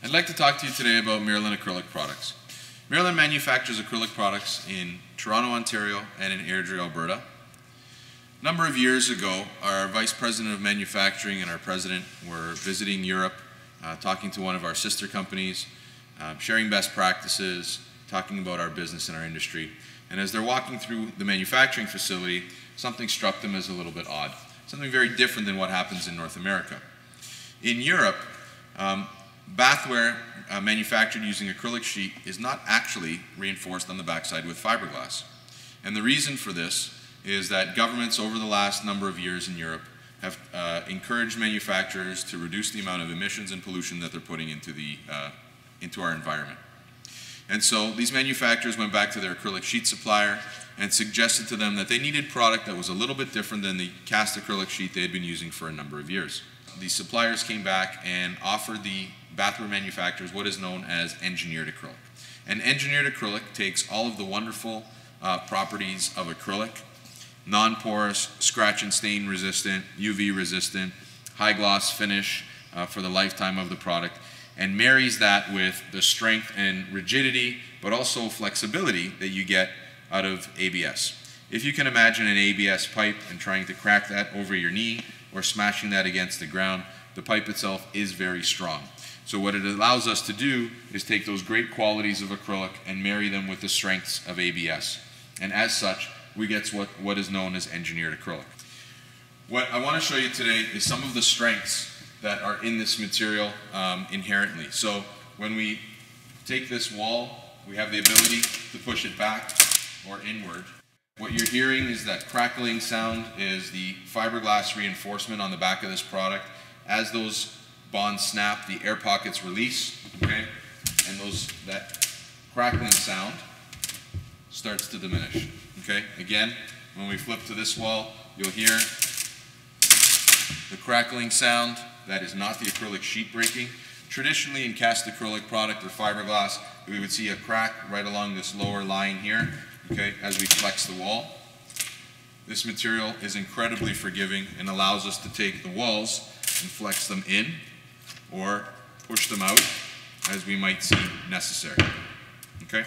I'd like to talk to you today about Mirolin acrylic products. Mirolin manufactures acrylic products in Toronto, Ontario and in Airdrie, Alberta. A number of years ago, our Vice President of Manufacturing and our President were visiting Europe, talking to one of our sister companies, sharing best practices, talking about our business and our industry. And as they're walking through the manufacturing facility, something struck them as a little bit odd. Something very different than what happens in North America. In Europe, bathware manufactured using acrylic sheet is not actually reinforced on the backside with fiberglass. And the reason for this is that governments over the last number of years in Europe have encouraged manufacturers to reduce the amount of emissions and pollution that they're putting into our environment. And so these manufacturers went back to their acrylic sheet supplier and suggested to them that they needed product that was a little bit different than the cast acrylic sheet they had been using for a number of years. The suppliers came back and offered the bathroom manufacturers what is known as engineered acrylic. And engineered acrylic takes all of the wonderful properties of acrylic: non-porous, scratch and stain resistant, UV resistant, high gloss finish for the lifetime of the product, and marries that with the strength and rigidity, but also flexibility that you get out of ABS. If you can imagine an ABS pipe and trying to crack that over your knee or smashing that against the ground, the pipe itself is very strong. So what it allows us to do is take those great qualities of acrylic and marry them with the strengths of ABS. And as such, we get what is known as engineered acrylic. What I want to show you today is some of the strengths that are in this material inherently. So when we take this wall, we have the ability to push it back or inward. What you're hearing is that crackling sound is the fiberglass reinforcement on the back of this product. As those bonds snap, the air pockets release, okay? And that crackling sound starts to diminish, okay? Again, when we flip to this wall, you'll hear the crackling sound. That is not the acrylic sheet breaking. Traditionally in cast acrylic product or fiberglass, we would see a crack right along this lower line here, okay, as we flex the wall. This material is incredibly forgiving and allows us to take the walls and flex them in or push them out as we might see necessary, okay?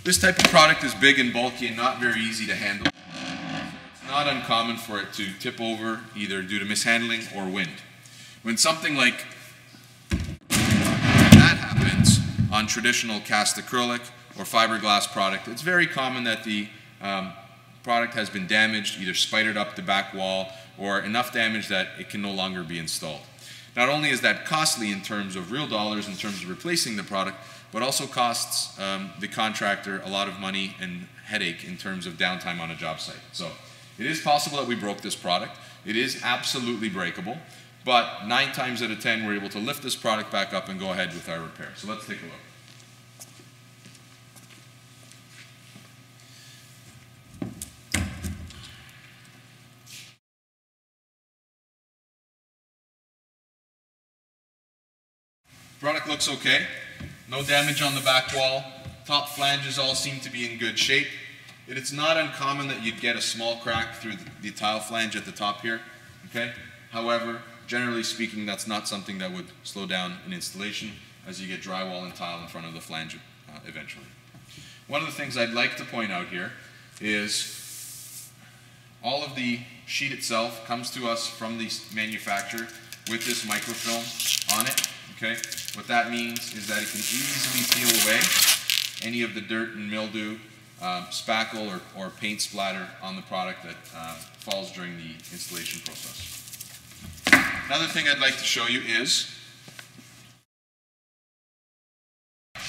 This type of product is big and bulky and not very easy to handle. It's not uncommon for it to tip over either due to mishandling or wind. When something like that happens on traditional cast acrylic or fiberglass product, it's very common that the product has been damaged, either spidered up the back wall or enough damage that it can no longer be installed. Not only is that costly in terms of real dollars, in terms of replacing the product, but also costs the contractor a lot of money and headache in terms of downtime on a job site. So it is possible that we broke this product. It is absolutely breakable, but 9 times out of 10 we're able to lift this product back up and go ahead with our repair. So let's take a look. Product looks okay. No damage on the back wall. Top flanges all seem to be in good shape. It's not uncommon that you'd get a small crack through the tile flange at the top here, okay? However, generally speaking, that's not something that would slow down an installation as you get drywall and tile in front of the flange eventually. One of the things I'd like to point out here is all of the sheet itself comes to us from the manufacturer with this microfilm on it, okay? What that means is that it can easily peel away any of the dirt and mildew, spackle or paint splatter on the product that falls during the installation process. Another thing I'd like to show you is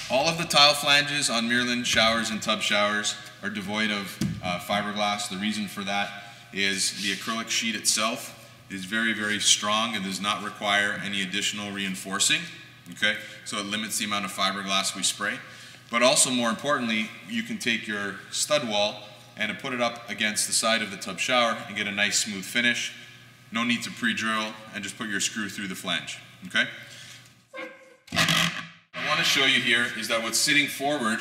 all of the tile flanges on Mirolin showers and tub showers are devoid of fiberglass. The reason for that is the acrylic sheet itself is very, very strong and does not require any additional reinforcing. Okay, so it limits the amount of fiberglass we spray. But also, more importantly, you can take your stud wall and put it up against the side of the tub shower and get a nice smooth finish. No need to pre-drill, and just put your screw through the flange. Okay? What I want to show you here is that what's sitting forward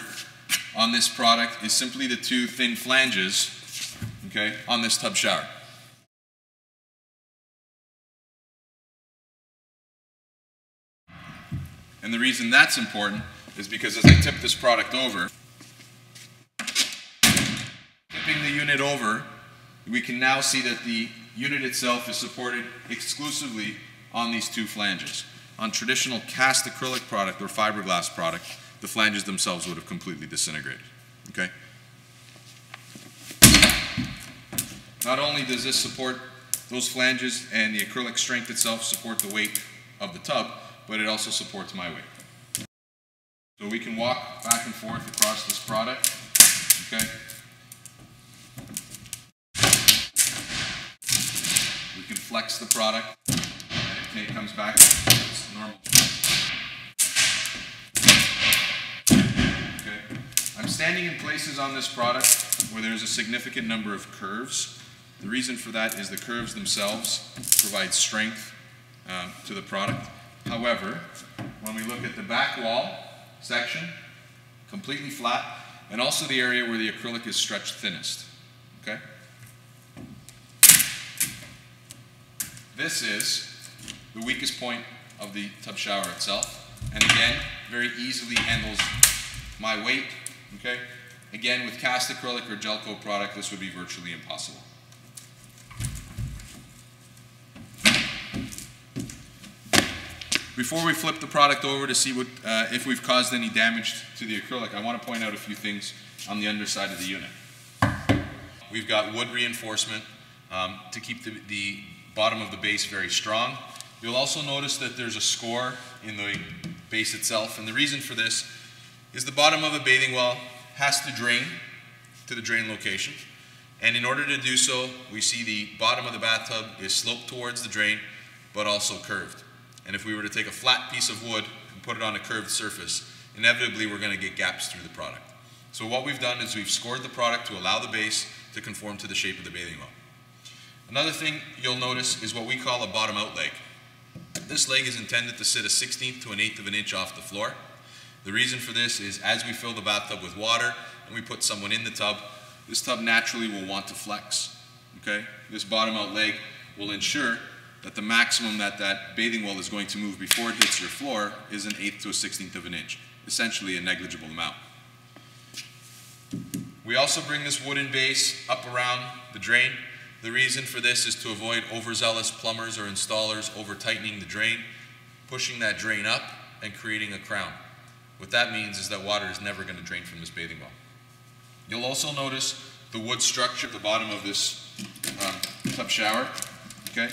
on this product is simply the 2 thin flanges, okay, on this tub shower. And the reason that's important is because as I tip this product over, tipping the unit over, we can now see that the unit itself is supported exclusively on these two flanges. On traditional cast acrylic product or fiberglass product, the flanges themselves would have completely disintegrated. Okay? Not only does this support those flanges and the acrylic strength itself support the weight of the tub, but it also supports my weight. So we can walk back and forth across this product. Okay? We can flex the product and it comes back to its normal. Okay. I'm standing in places on this product where there's a significant number of curves. The reason for that is the curves themselves provide strength to the product. However, when we look at the back wall section, completely flat, and also the area where the acrylic is stretched thinnest. Okay? This is the weakest point of the tub shower itself, and again, very easily handles my weight. Okay? Again, with cast acrylic or gel coat product, this would be virtually impossible. Before we flip the product over to see what, if we've caused any damage to the acrylic, I want to point out a few things on the underside of the unit. We've got wood reinforcement to keep the bottom of the base very strong. You'll also notice that there's a score in the base itself, and the reason for this is the bottom of a bathing well has to drain to the drain location, and in order to do so, we see the bottom of the bathtub is sloped towards the drain, but also curved. And if we were to take a flat piece of wood and put it on a curved surface, inevitably we're going to get gaps through the product. So what we've done is we've scored the product to allow the base to conform to the shape of the bathing well. Another thing you'll notice is what we call a bottom out leg. This leg is intended to sit a 1/16 to an 1/8 of an inch off the floor. The reason for this is as we fill the bathtub with water and we put someone in the tub, this tub naturally will want to flex. Okay? This bottom out leg will ensure that the maximum that bathing well is going to move before it hits your floor is an 1/8 to a 1/16 of an inch, essentially a negligible amount. We also bring this wooden base up around the drain. The reason for this is to avoid overzealous plumbers or installers over tightening the drain, pushing that drain up and creating a crown. What that means is that water is never going to drain from this bathing well. You'll also notice the wood structure at the bottom of this tub shower. Okay?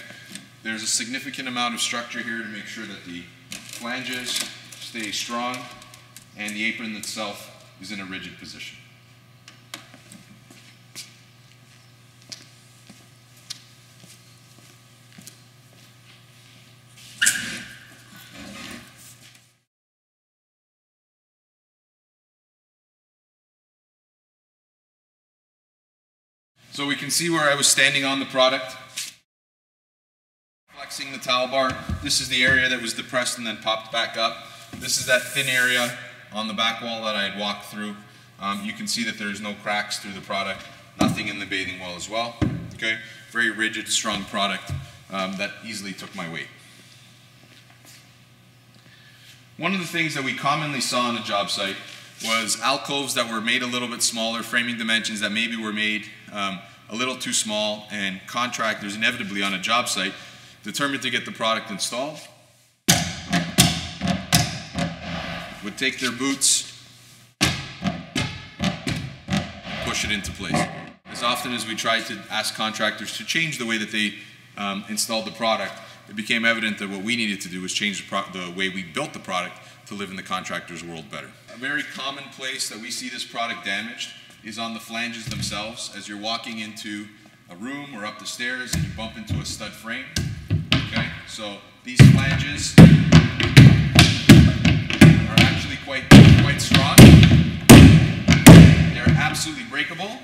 There's a significant amount of structure here to make sure that the flanges stay strong and the apron itself is in a rigid position. So we can see where I was standing on the product. Flexing the towel bar. This is the area that was depressed and then popped back up. This is that thin area on the back wall that I had walked through. You can see that there's no cracks through the product, nothing in the bathing well as well. Okay, very rigid, strong product that easily took my weight. One of the things that we commonly saw on a job site was alcoves that were made a little bit smaller, framing dimensions that maybe were made a little too small, and contractors inevitably on a job site determined to get the product installed would take their boots, push it into place. As often as we tried to ask contractors to change the way that they installed the product, it became evident that what we needed to do was change the way we built the product to live in the contractor's world better. A very common place that we see this product damaged is on the flanges themselves. As you're walking into a room or up the stairs and you bump into a stud frame. Okay, so these flanges are actually quite strong. They're absolutely breakable.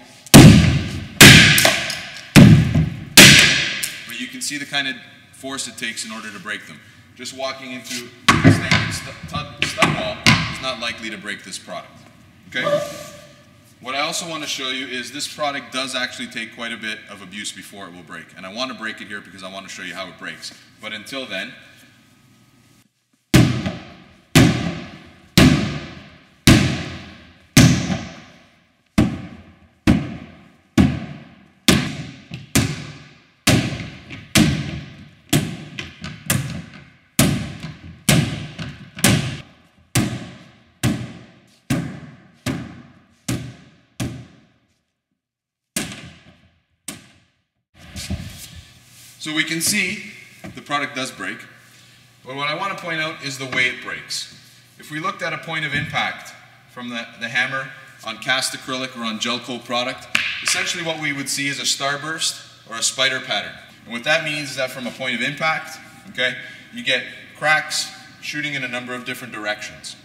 But you can see the kind of force it takes in order to break them. Just walking into a standard stud wall is not likely to break this product. Okay? What I also want to show you is this product does actually take quite a bit of abuse before it will break. And I want to break it here because I want to show you how it breaks. But until then, So we can see the product does break, but what I want to point out is the way it breaks. If we looked at a point of impact from the hammer on cast acrylic or on gel coat product, essentially what we would see is a starburst or a spider pattern. And what that means is that from a point of impact, okay, you get cracks shooting in a number of different directions.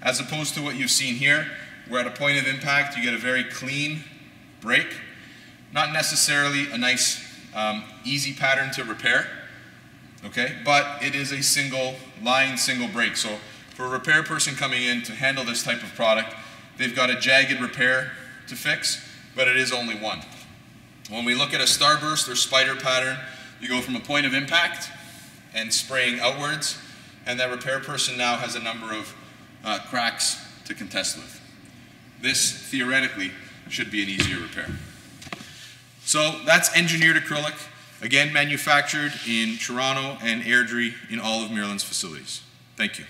As opposed to what you've seen here, where at a point of impact you get a very clean break, not necessarily a nice easy pattern to repair, okay, but it is a single line, single break. So for a repair person coming in to handle this type of product, they've got a jagged repair to fix, but it is only one. When we look at a starburst or spider pattern, you go from a point of impact and spraying outwards, and that repair person now has a number of cracks to contest with. This, theoretically, should be an easier repair. So that's engineered acrylic, again manufactured in Toronto and Airdrie in all of Mirolin's facilities. Thank you.